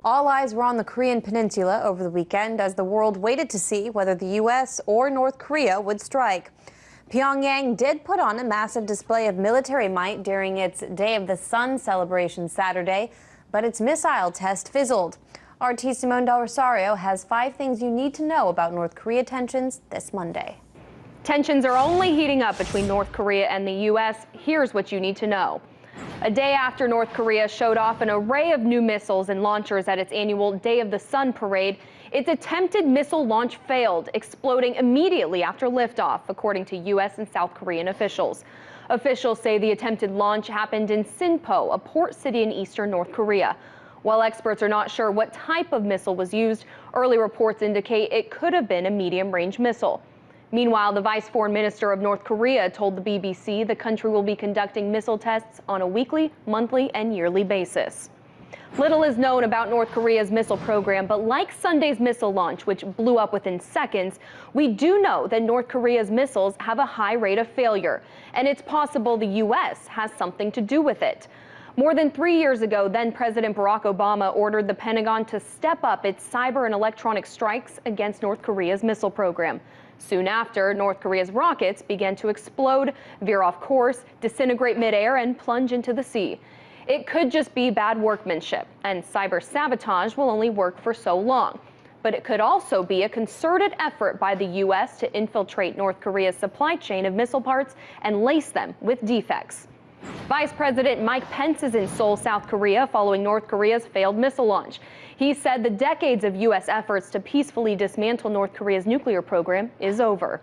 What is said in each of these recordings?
All eyes were on the Korean peninsula over the weekend as the world waited to see whether the U.S. or North Korea would strike. Pyongyang did put on a massive display of military might during its Day of the Sun celebration Saturday, but its missile test fizzled. RT Simone Del Rosario has 5 things you need to know about North Korea tensions this Monday. Tensions are only heating up between North Korea and the U.S. Here's what you need to know. A day after North Korea showed off an array of new missiles and launchers at its annual Day of the Sun parade, its attempted missile launch failed, exploding immediately after liftoff, according to U.S. and South Korean officials. Officials say the attempted launch happened in Sinpo, a port city in eastern North Korea. While experts are not sure what type of missile was used, early reports indicate it could have been a medium-range missile. Meanwhile, the Vice Foreign Minister of North Korea told the BBC the country will be conducting missile tests on a weekly, monthly, and yearly basis. Little is known about North Korea's missile program, but like Sunday's missile launch, which blew up within seconds, we do know that North Korea's missiles have a high rate of failure, and it's possible the U.S. has something to do with it. More than 3 years ago, then-President Barack Obama ordered the Pentagon to step up its cyber and electronic strikes against North Korea's missile program. Soon after, North Korea's rockets began to explode, veer off course, disintegrate midair, and plunge into the sea. It could just be bad workmanship, and cyber sabotage will only work for so long. But it could also be a concerted effort by the U.S. to infiltrate North Korea's supply chain of missile parts and lace them with defects. Vice President Mike Pence is in Seoul, South Korea, following North Korea's failed missile launch. He said the decades of U.S. efforts to peacefully dismantle North Korea's nuclear program is over.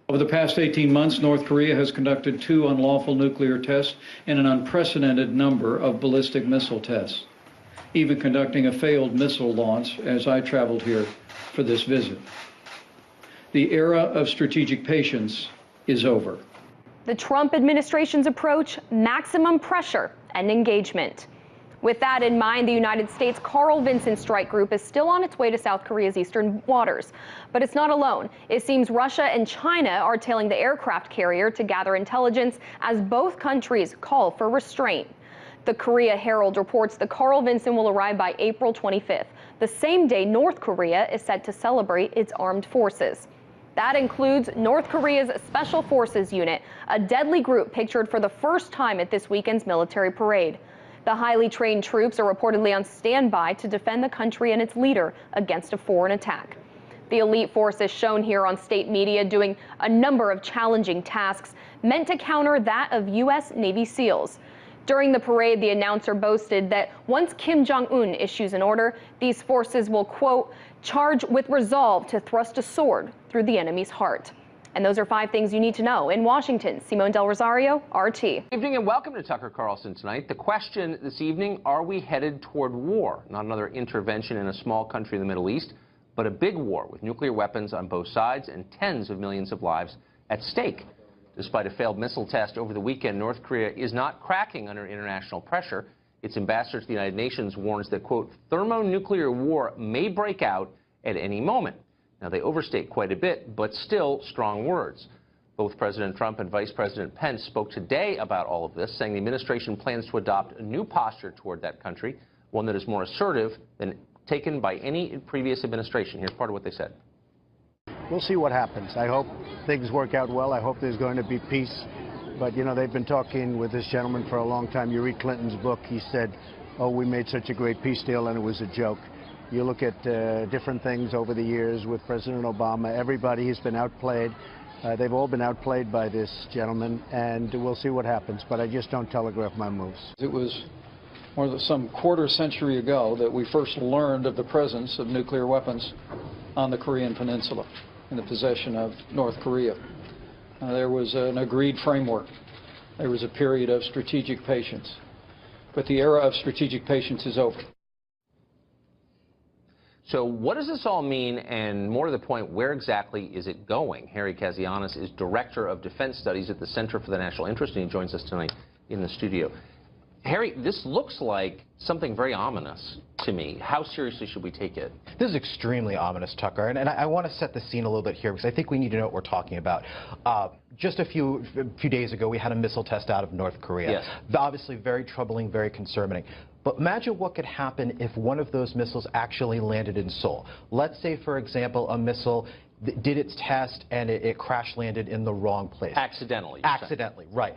Over the past 18 months, North Korea has conducted 2 unlawful nuclear tests and an unprecedented number of ballistic missile tests, even conducting a failed missile launch as I traveled here for this visit. The era of strategic patience is over. The Trump administration's approach: maximum pressure and engagement. With that in mind, the United States Carl Vinson Strike Group is still on its way to South Korea's eastern waters. But it's not alone. It seems Russia and China are tailing the aircraft carrier to gather intelligence as both countries call for restraint. The Korea Herald reports the Carl Vinson will arrive by April 25th, the same day North Korea is set to celebrate its armed forces. That includes North Korea's Special Forces Unit, a deadly group pictured for the first time at this weekend's military parade. The highly trained troops are reportedly on standby to defend the country and its leader against a foreign attack. The elite force is shown here on state media doing a number of challenging tasks meant to counter that of U.S. Navy SEALs. During the parade, the announcer boasted that once Kim Jong-un issues an order, these forces will, quote, charge with resolve to thrust a sword through the enemy's heart. And those are 5 things you need to know. In Washington, Simone Del Rosario, RT. Good evening and welcome to Tucker Carlson tonight. The question this evening: are we headed toward war? Not another intervention in a small country in the Middle East, but a big war with nuclear weapons on both sides and tens of millions of lives at stake. Despite a failed missile test over the weekend, North Korea is not cracking under international pressure. Its ambassador to the United Nations warns that, quote, thermonuclear war may break out at any moment. Now, they overstate quite a bit, but still strong words. Both President Trump and Vice President Pence spoke today about all of this, saying the administration plans to adopt a new posture toward that country, one that is more assertive than taken by any previous administration. Here's part of what they said. We'll see what happens. I hope things work out well. I hope there's going to be peace. But, you know, they've been talking with this gentleman for a long time. You read Clinton's book, he said, oh, we made such a great peace deal and it was a joke. You look at different things over the years with President Obama. Everybody has been outplayed. They've all been outplayed by this gentleman, and we'll see what happens. But I just don't telegraph my moves. It was more than some quarter century ago that we first learned of the presence of nuclear weapons on the Korean Peninsula in the possession of North Korea. There was an agreed framework. There was a period of strategic patience. But the era of strategic patience is over. So what does this all mean, and more to the point, where exactly is it going? Harry Kazianis is Director of Defense Studies at the Center for the National Interest, and he joins us tonight in the studio. Harry, this looks like something very ominous to me. How seriously should we take it? This is extremely ominous, Tucker, and I want to set the scene a little bit here because I think we need to know what we're talking about. Just a few days ago, we had a missile test out of North Korea. Yes. Obviously very troubling, very concerning. But imagine what could happen if one of those missiles actually landed in Seoul. Let's say, for example, a missile did its test and it crash landed in the wrong place. Accidentally. Accidentally, right.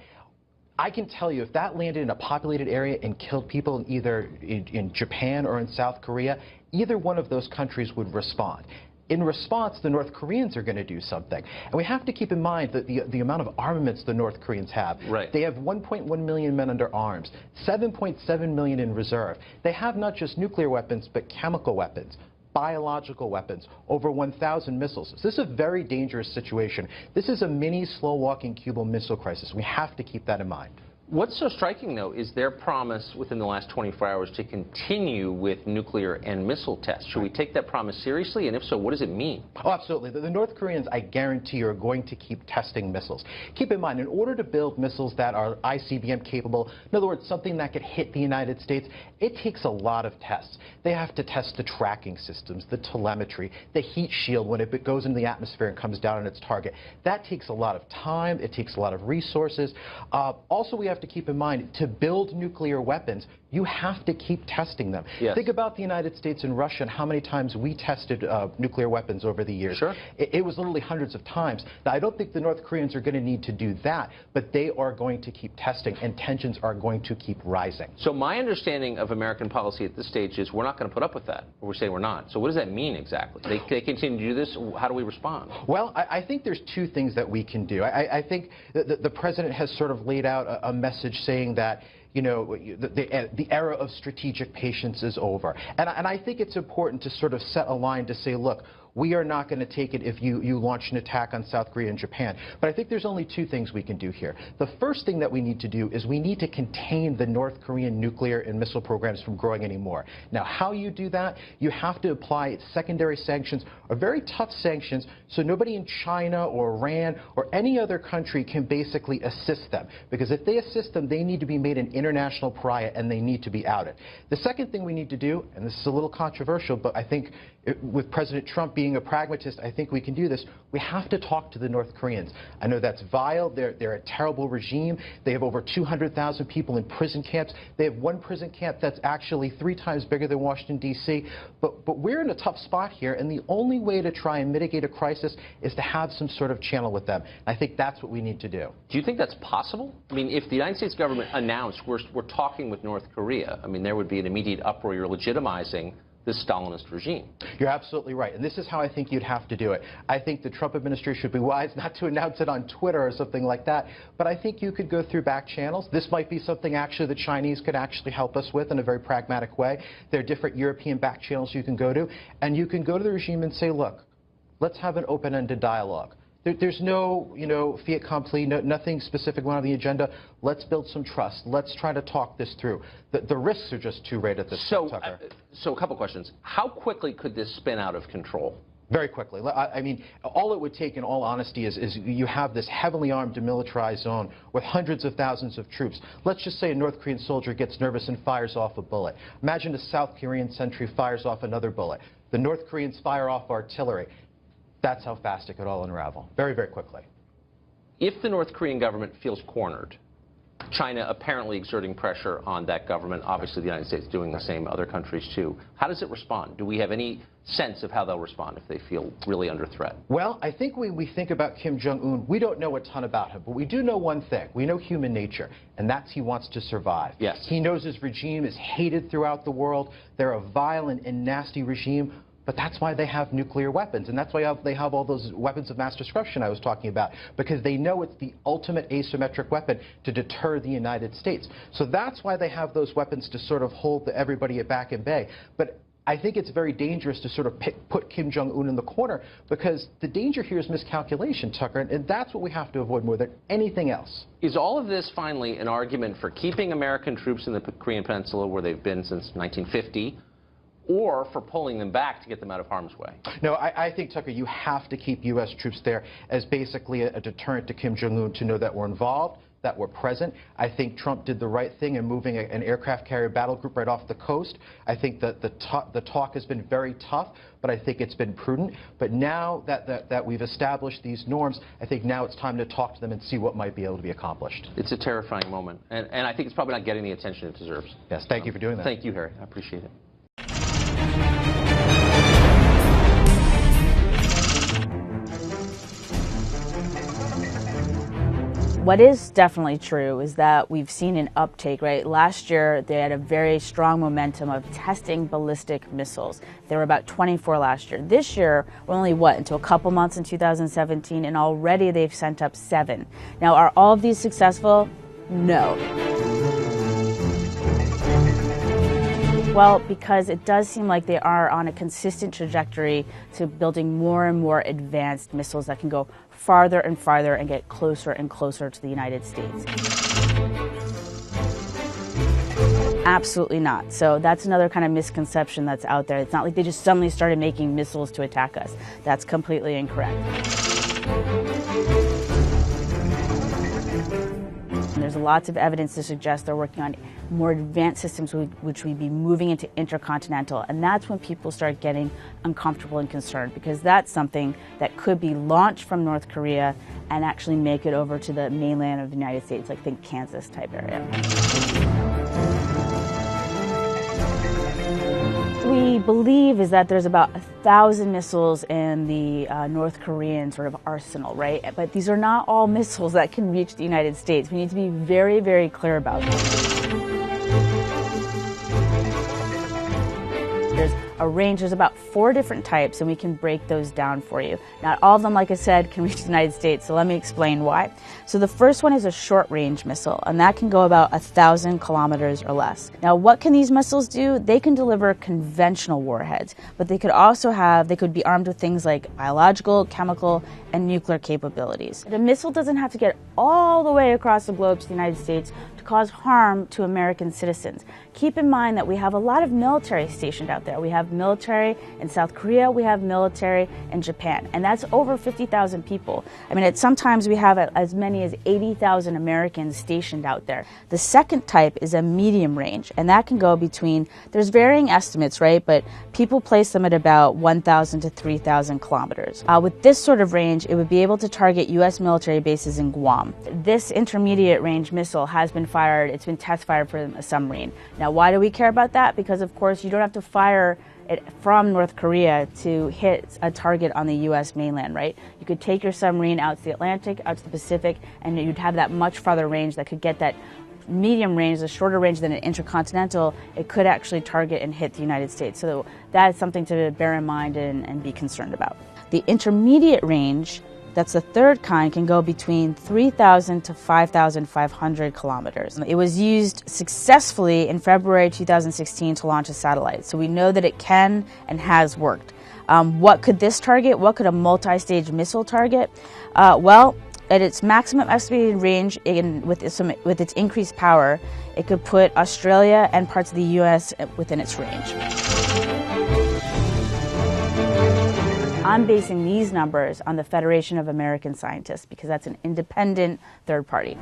I can tell you, if that landed in a populated area and killed people either in Japan or in South Korea, either one of those countries would respond. In response, the North Koreans are going to do something. And we have to keep in mind that the amount of armaments the North Koreans have. Right. They have 1.1 million men under arms, 7.7 million in reserve. They have not just nuclear weapons, but chemical weapons, biological weapons, over 1,000 missiles. So this is a very dangerous situation. This is a mini slow-walking Cuban Missile Crisis. We have to keep that in mind. What's so striking, though, is their promise within the last 24 hours to continue with nuclear and missile tests. Should we take that promise seriously? And if so, what does it mean? Oh, absolutely. The North Koreans, I guarantee you, are going to keep testing missiles. Keep in mind, in order to build missiles that are ICBM capable, in other words, something that could hit the United States, it takes a lot of tests. They have to test the tracking systems, the telemetry, the heat shield when it goes into the atmosphere and comes down on its target. That takes a lot of time. It takes a lot of resources. Also, we have to keep in mind, to build nuclear weapons, you have to keep testing them. Yes. Think about the United States and Russia and how many times we tested nuclear weapons over the years. Sure. It was literally hundreds of times. Now, I don't think the North Koreans are going to need to do that, but they are going to keep testing, and tensions are going to keep rising. So my understanding of American policy at this stage is we're not going to put up with that, or we're saying we're not. So what does that mean exactly? They continue to do this? How do we respond? Well, I think there's two things that we can do. I think the president has sort of laid out a message saying that, you know, the era of strategic patience is over. And I think it's important to sort of set a line to say, look, we are not going to take it if you launch an attack on South Korea and Japan. But I think there's only two things we can do here. The first thing that we need to do is we need to contain the North Korean nuclear and missile programs from growing anymore. Now, how you do that, you have to apply secondary sanctions, or very tough sanctions, so nobody in China or Iran or any other country can basically assist them. Because if they assist them, they need to be made an international pariah and they need to be outed. The second thing we need to do, and this is a little controversial, but I think with President Trump being a pragmatist, I think we can do this. We have to talk to the North Koreans. I know that's vile. They're a terrible regime. They have over 200,000 people in prison camps. They have one prison camp that's actually 3 times bigger than Washington, D.C. But we're in a tough spot here, and the only way to try and mitigate a crisis is to have some sort of channel with them. And I think that's what we need to do. Do you think that's possible? I mean, if the United States government announced we're talking with North Korea, I mean, there would be an immediate uproar. You're legitimizing this Stalinist regime. You're absolutely right, and this is how I think you'd have to do it. I think the Trump administration should be wise not to announce it on Twitter or something like that, but I think you could go through back channels. This might be something actually the Chinese could actually help us with in a very pragmatic way. There are different European back channels you can go to, and you can go to the regime and say, look, let's have an open-ended dialogue. There's no, fait accompli, nothing specific on the agenda. Let's build some trust. Let's try to talk this through. The risks are just too great at this point, Tucker. So a couple questions. How quickly could this spin out of control? Very quickly. I mean, all it would take, in all honesty, is you have this heavily armed, demilitarized zone with hundreds of thousands of troops. Let's just say a North Korean soldier gets nervous and fires off a bullet. Imagine a South Korean sentry fires off another bullet. The North Koreans fire off artillery. That's how fast it could all unravel. Very, very quickly. If the North Korean government feels cornered, China apparently exerting pressure on that government, obviously the United States doing the same, other countries too, how does it respond? Do we have any sense of how they'll respond if they feel really under threat? Well, I think when we think about Kim Jong-un, we don't know a ton about him, but we do know one thing. We know human nature, and that's he wants to survive. Yes. He knows his regime is hated throughout the world. They're a violent and nasty regime. But that's why they have nuclear weapons, and that's why they have all those weapons of mass destruction I was talking about, because they know it's the ultimate asymmetric weapon to deter the United States. So that's why they have those weapons to sort of hold everybody back in bay. But I think it's very dangerous to sort of put Kim Jong-un in the corner, because the danger here is miscalculation, Tucker, and that's what we have to avoid more than anything else. Is all of this finally an argument for keeping American troops in the Korean Peninsula where they've been since 1950? Or for pulling them back to get them out of harm's way? No, I think, Tucker, you have to keep U.S. troops there as basically a deterrent to Kim Jong-un to know that we're involved, that were present. I think Trump did the right thing in moving an aircraft carrier battle group right off the coast. I think that the talk has been very tough, but I think it's been prudent. But now that we've established these norms, I think now it's time to talk to them and see what might be able to be accomplished. It's a terrifying moment, and I think it's probably not getting the attention it deserves. Yes, thank you for doing that. Thank you, Harry. I appreciate it. What is definitely true is that we've seen an uptake, right? Last year, they had a very strong momentum of testing ballistic missiles. There were about 24 last year. This year, we're only, into a couple months in 2017, and already they've sent up 7. Now, are all of these successful? No. Well, because it does seem like they are on a consistent trajectory to building more and more advanced missiles that can go farther and farther and get closer and closer to the United States. Absolutely not. So that's another kind of misconception that's out there. It's not like they just suddenly started making missiles to attack us. That's completely incorrect. And there's lots of evidence to suggest they're working on more advanced systems which we'd be moving into intercontinental. And that's when people start getting uncomfortable and concerned, because that's something that could be launched from North Korea and actually make it over to the mainland of the United States, like think Kansas type area. We believe is that there's about 1,000 missiles in the North Korean sort of arsenal, right? But these are not all missiles that can reach the United States. We need to be very, very clear about this. There's a range, there's about 4 different types, and we can break those down for you. Not all of them, like I said, can reach the United States, so let me explain why. So the first one is a short-range missile, and that can go about 1,000 kilometers or less. Now, what can these missiles do? They can deliver conventional warheads, but they could be armed with things like biological, chemical, and nuclear capabilities. The missile doesn't have to get all the way across the globe to the United States to cause harm to American citizens. Keep in mind that we have a lot of military stationed out there. We have military in South Korea, we have military in Japan, and that's over 50,000 people. I mean, sometimes we have as many as 80,000 Americans stationed out there. The second type is a medium range, and that can go between, there's varying estimates, right, but people place them at about 1,000 to 3,000 kilometers. With this sort of range, it would be able to target U.S. military bases in Guam. This intermediate range missile has been fired, it's been test fired for a submarine. Now, why do we care about that? Because, of course, you don't have to fire it from North Korea to hit a target on the U.S. mainland, right? You could take your submarine out to the Atlantic, out to the Pacific, and you'd have that much farther range that could get that medium range, a shorter range than an intercontinental. It could actually target and hit the United States. So that is something to bear in mind and be concerned about. The intermediate range, that's the third kind, can go between 3,000 to 5,500 kilometers. It was used successfully in February 2016 to launch a satellite, so we know that it can and has worked. What could this target? What could a multi-stage missile target? Well, at its maximum estimated range, with its increased power, it could put Australia and parts of the U.S. within its range. I'm basing these numbers on the Federation of American Scientists because that's an independent third party.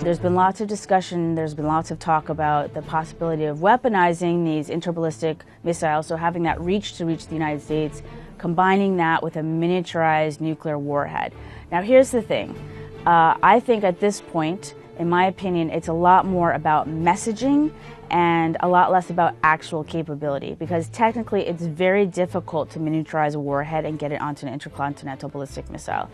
There's been lots of discussion, there's been lots of talk about the possibility of weaponizing these interballistic missiles, so having that reach to reach the United States, combining that with a miniaturized nuclear warhead. Now here's the thing, I think at this point, in my opinion, it's a lot more about messaging and a lot less about actual capability, because technically it's very difficult to miniaturize a warhead and get it onto an intercontinental ballistic missile.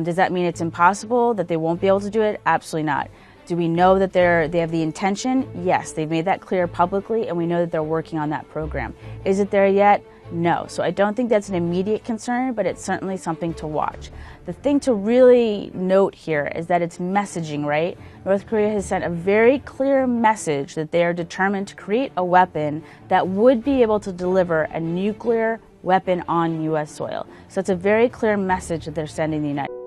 Does that mean it's impossible, that they won't be able to do it? Absolutely not. Do we know that they have the intention? Yes, they've made that clear publicly, and we know that they're working on that program. Is it there yet? No. So I don't think that's an immediate concern, but it's certainly something to watch. The thing to really note here is that it's messaging, right? North Korea has sent a very clear message that they are determined to create a weapon that would be able to deliver a nuclear weapon on U.S. soil. So it's a very clear message that they're sending the United States.